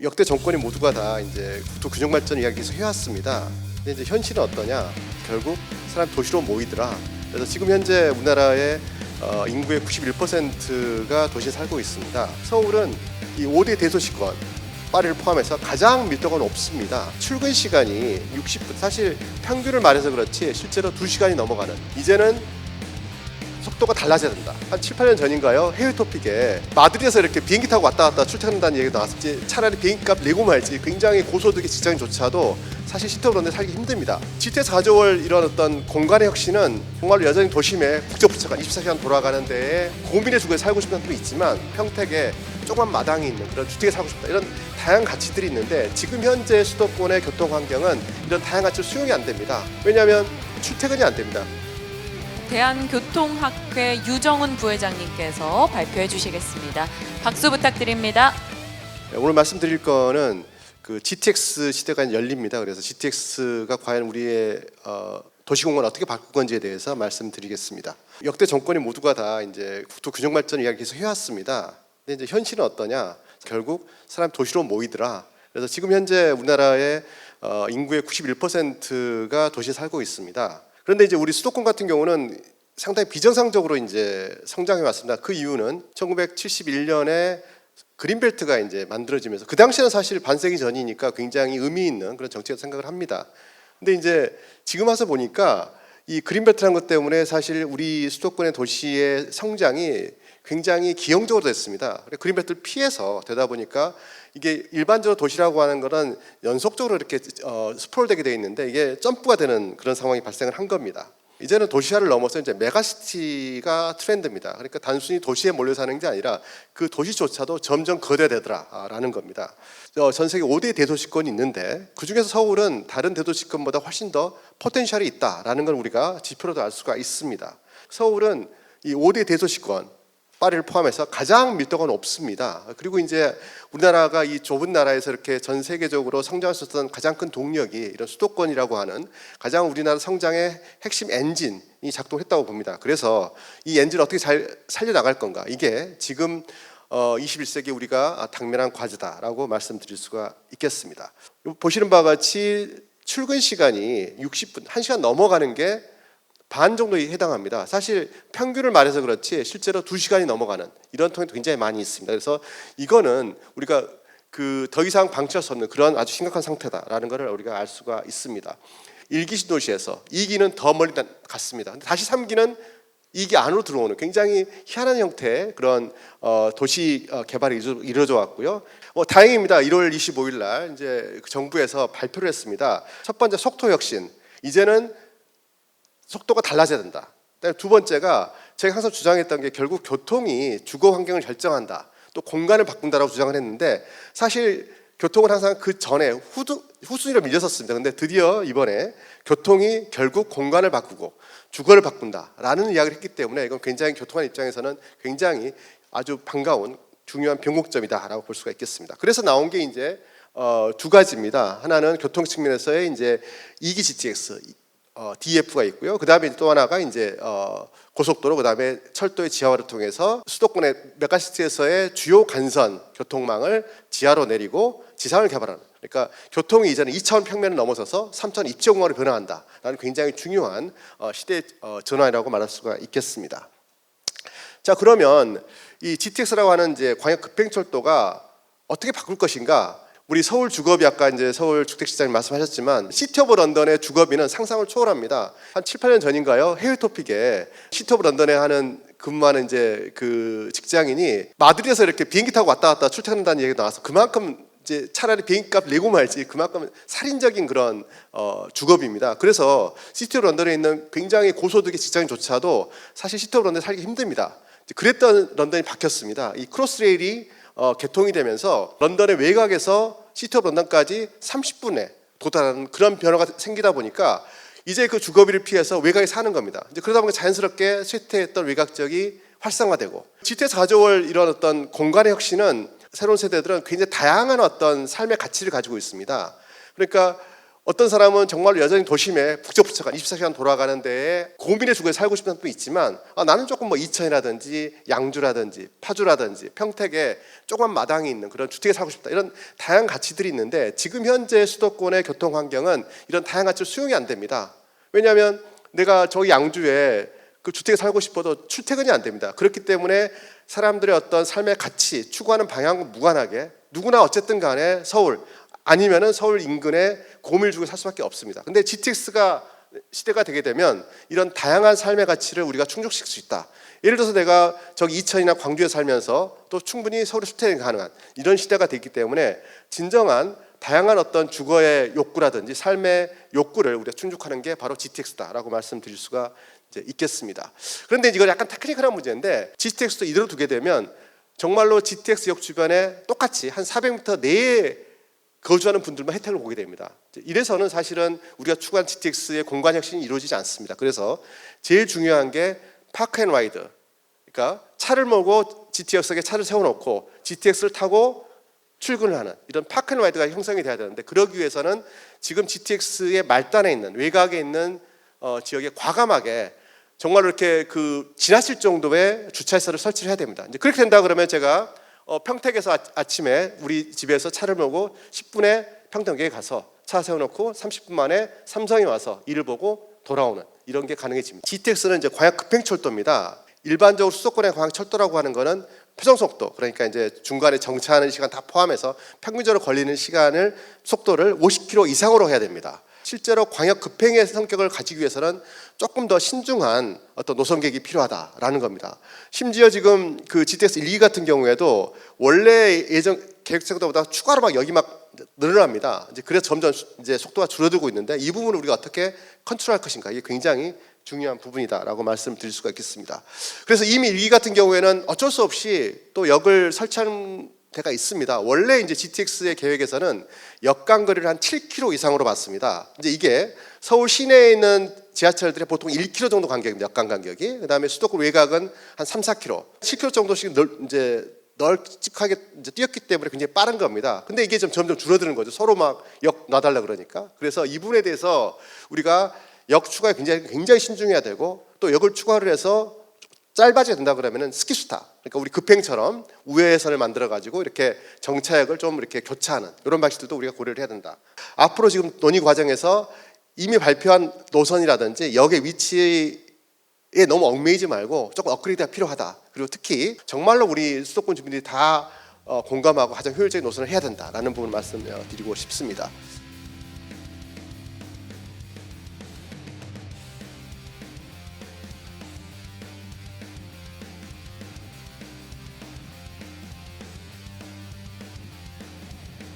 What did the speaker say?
역대 정권이 모두가 다 이제 국토 균형 발전 이야기 계속 해왔습니다. 근데 이제 현실은 어떠냐? 결국 사람 도시로 모이더라. 그래서 지금 현재 우리나라의 인구의 91%가 도시에 살고 있습니다. 서울은 이 5대 대도시권 파리를 포함해서 가장 밀도가 높습니다. 출근 시간이 60분, 사실 평균을 말해서 그렇지 실제로 2시간이 넘어가는, 이제는 속도가 달라져야 된다. 한 7, 8년 전인가요? 해외 토픽에 마드리드에서 이렇게 비행기 타고 왔다 갔다 출퇴근한다는 얘기가 나왔었지. 차라리 비행기값 내고 말지. 굉장히 고소득의 직장인조차도 사실 시티로 살기 힘듭니다. GTX 가져올 이런 어떤 공간의 혁신은 정말로 여전히 도심에 국제부처가 24시간 돌아가는 데에 고민의 주거에 살고 싶은 사람도 있지만, 평택에 조그만 마당이 있는 그런 주택에 살고 싶다, 이런 다양한 가치들이 있는데, 지금 현재 수도권의 교통 환경은 이런 다양한 가치를 수용이 안 됩니다. 왜냐하면 출퇴근이 안 됩니다. 대한교통학회 유정훈 부회장님께서 발표해 주시겠습니다. 박수 부탁드립니다. 오늘 말씀드릴 거는 그 GTX 시대가 열립니다. 그래서 GTX가 과연 우리의 도시공간을 어떻게 바꿀 건지에 대해서 말씀드리겠습니다. 역대 정권이 모두가 다 이제 국토 균형 발전 이야기 계속 해왔습니다. 근데 이제 현실은 어떠냐? 결국 사람 도시로 모이더라. 그래서 지금 현재 우리나라의 인구의 91%가 도시에 살고 있습니다. 그런데 이제 우리 수도권 같은 경우는 상당히 비정상적으로 이제 성장해 왔습니다. 그 이유는 1971년에 그린벨트가 이제 만들어지면서, 그 당시에는 사실 반세기 전이니까 굉장히 의미 있는 그런 정책이라고 생각을 합니다. 근데 이제 지금 와서 보니까 이 그린벨트라는 것 때문에 사실 우리 수도권의 도시의 성장이 굉장히 기형적으로 됐습니다. 그린벨트를 피해서 되다 보니까 이게 일반적으로 도시라고 하는 거는 연속적으로 이렇게 스프롤되게 돼 있는데, 이게 점프가 되는 그런 상황이 발생을 한 겁니다. 이제는 도시화를 넘어서 이제 메가시티가 트렌드입니다. 그러니까 단순히 도시에 몰려 사는 게 아니라 그 도시조차도 점점 거대되더라라는 겁니다. 전 세계 5대 대도시권이 있는데, 그중에서 서울은 다른 대도시권보다 훨씬 더 포텐셜이 있다라는 걸 우리가 지표로도 알 수가 있습니다. 서울은 이 5대 대도시권 파리를 포함해서 가장 밀도가 높습니다. 그리고 이제 우리나라가 이 좁은 나라에서 이렇게 전 세계적으로 성장할 수 있었던 가장 큰 동력이 이런 수도권이라고 하는 가장 우리나라 성장의 핵심 엔진이 작동했다고 봅니다. 그래서 이 엔진을 어떻게 잘 살려나갈 건가, 이게 지금 21세기 우리가 당면한 과제다라고 말씀드릴 수가 있겠습니다. 보시는 바와 같이 출근 시간이 60분, 1시간 넘어가는 게 반 정도에 해당합니다. 사실 평균을 말해서 그렇지 실제로 2시간이 넘어가는 이런 통계도 굉장히 많이 있습니다. 그래서 이거는 우리가 더 이상 방치할 수 없는 그런 아주 심각한 상태다라는 것을 우리가 알 수가 있습니다. 1기 신도시에서 2기는 더 멀리 갔습니다. 다시 3기는 2기 안으로 들어오는 굉장히 희한한 형태의 그런 도시 개발이 이루어져 왔고요. 다행입니다. 1월 25일 날 이제 정부에서 발표를 했습니다. 첫 번째, 속도 혁신. 이제는 속도가 달라져야 된다. 두 번째가 제가 항상 주장했던 게, 결국 교통이 주거 환경을 결정한다, 또 공간을 바꾼다라고 주장을 했는데, 사실 교통은 항상 그 전에 후순위로 밀렸었습니다. 근데 드디어 이번에 교통이 결국 공간을 바꾸고 주거를 바꾼다라는 이야기를 했기 때문에, 이건 굉장히 교통관 입장에서는 굉장히 아주 반가운 중요한 변곡점이다라고 볼 수가 있겠습니다. 그래서 나온 게 이제 두 가지입니다. 하나는 교통 측면에서의 이제 2기 GTX DF가 있고요. 그 다음에 또 하나가 이제 고속도로, 그 다음에 철도의 지하화를 통해서 수도권의 메가시티에서의 주요 간선 교통망을 지하로 내리고 지상을 개발하는, 그러니까 교통이 이제는 2차원 평면을 넘어서서 3차원 입지공간으로 변화한다라는 굉장히 중요한 시대 전환이라고 말할 수가 있겠습니다. 자, 그러면 이 GTX라고 하는 이제 광역 급행철도가 어떻게 바꿀 것인가? 우리 서울 주거비, 아까 이제 서울 주택시장님 말씀하셨지만 시티 오브 런던의 주거비는 상상을 초월합니다. 한 7, 8년 전인가요? 해외 토픽에 시티 오브 런던에 근무하는 이제 그 직장인이 마드리드에서 이렇게 비행기 타고 왔다 갔다 출퇴근한다는 얘기가 나와서, 그만큼 이제 차라리 비행기값 내고 말지, 그만큼 살인적인 그런 주거비입니다. 그래서 시티 오브 런던에 있는 굉장히 고소득의 직장인조차도 사실 시티 오브 런던에 살기 힘듭니다. 그랬던 런던이 바뀌었습니다. 이 크로스레일이 개통이 되면서 런던의 외곽에서 시티 오브 런던까지 30분에 도달하는 그런 변화가 생기다 보니까 이제 그 주거비를 피해서 외곽에 사는 겁니다. 이제 그러다 보니까 자연스럽게 쇠퇴했던 외곽 지역이 활성화되고, GT에서 가져올 이런 어떤 공간의 혁신은 새로운 세대들은 굉장히 다양한 어떤 삶의 가치를 가지고 있습니다. 그러니까 어떤 사람은 정말 여전히 도심에 북적북적한 24시간 돌아가는 데에 고민의 주거에 살고 싶은 사람도 있지만 나는 조금 뭐 이천이라든지 양주라든지 파주라든지 평택에 조그만 마당이 있는 그런 주택에 살고 싶다. 이런 다양한 가치들이 있는데 지금 현재 수도권의 교통 환경은 이런 다양한 가치를 수용이 안 됩니다. 왜냐하면 내가 저기 양주에 그 주택에 살고 싶어도 출퇴근이 안 됩니다. 그렇기 때문에 사람들의 어떤 삶의 가치, 추구하는 방향과 무관하게 누구나 어쨌든 간에 서울 아니면은 서울 인근에 고민을 주고 살 수밖에 없습니다. 근데 GTX가 시대가 되게 되면 이런 다양한 삶의 가치를 우리가 충족시킬 수 있다. 예를 들어서 내가 저기 이천이나 광주에 살면서 또 충분히 서울에 출퇴근이 가능한 이런 시대가 됐기 때문에 진정한 다양한 어떤 주거의 욕구라든지 삶의 욕구를 우리가 충족하는 게 바로 GTX다라고 말씀드릴 수가 이제 있겠습니다. 그런데 이건 약간 테크니컬한 문제인데 GTX도 이대로 두게 되면 정말로 GTX역 주변에 똑같이 한 400m 내에 거주하는 분들만 혜택을 보게 됩니다. 이래서는 사실은 우리가 추구한 GTX의 공간 혁신이 이루어지지 않습니다. 그래서 제일 중요한 게 파크 앤 라이드, 그러니까 차를 몰고 GTX역에 차를 세워놓고 GTX를 타고 출근을 하는 이런 파크 앤 라이드가 형성이 돼야 되는데 그러기 위해서는 지금 GTX의 말단에 있는 외곽에 있는 지역에 과감하게 정말로 이렇게 그 지나칠 정도의 주차시설을 설치를 해야 됩니다. 이제 그렇게 된다 그러면 제가 평택에서 아침에 우리 집에서 차를 몰고 10분에 평택역에 가서 차 세워놓고 30분 만에 삼성에 와서 일을 보고 돌아오는 이런 게 가능해집니다. GTX는 이제 광역 급행철도입니다. 일반적으로 수도권의 광역철도라고 하는 거는 표정속도, 그러니까 이제 중간에 정차하는 시간 다 포함해서 평균적으로 걸리는 시간을 속도를 50km 이상으로 해야 됩니다. 실제로 광역 급행의 성격을 가지기 위해서는 조금 더 신중한 어떤 노선 계획이 필요하다라는 겁니다. 심지어 지금 그 GTX 1, 2 같은 경우에도 원래 예전 계획sek보다 추가로 막 여기 막 늘어납니다. 이제 그래서 점점 이제 속도가 줄어들고 있는데 이 부분을 우리가 어떻게 컨트롤할 것인가 이게 굉장히 중요한 부분이다라고 말씀드릴 수가 있겠습니다. 그래서 이미 1, 2 같은 경우에는 어쩔 수 없이 또 역을 설치하는 데가 있습니다. 원래 이제 GTX의 계획에서는 역간거리를 한 7km 이상으로 봤습니다. 이제 이게 서울 시내에 있는 지하철들이 보통 1km 정도 간격입니다. 역간 간격이. 그다음에 수도권 외곽은 한 3, 4km, 7km 정도씩 이제 널찍하게 이제 뛰었기 때문에 굉장히 빠른 겁니다. 근데 이게 좀 점점 줄어드는 거죠. 서로 막 역 놔달라 그러니까. 그래서 이 부분에 대해서 우리가 역 추가에 굉장히 신중해야 되고 또 역을 추가를 해서 짧아져야 된다 그러면은 스키스타, 그러니까 우리 급행처럼 우회선을 만들어 가지고 이렇게 정차역을 좀 이렇게 교차하는 이런 방식들도 우리가 고려를 해야 된다. 앞으로 지금 논의 과정에서 이미 발표한 노선이라든지 역의 위치에 너무 얽매이지 말고 조금 업그레이드가 필요하다. 그리고 특히 정말로 우리 수도권 주민들이 다 공감하고 가장 효율적인 노선을 해야 된다라는 부분을 말씀드리고 싶습니다.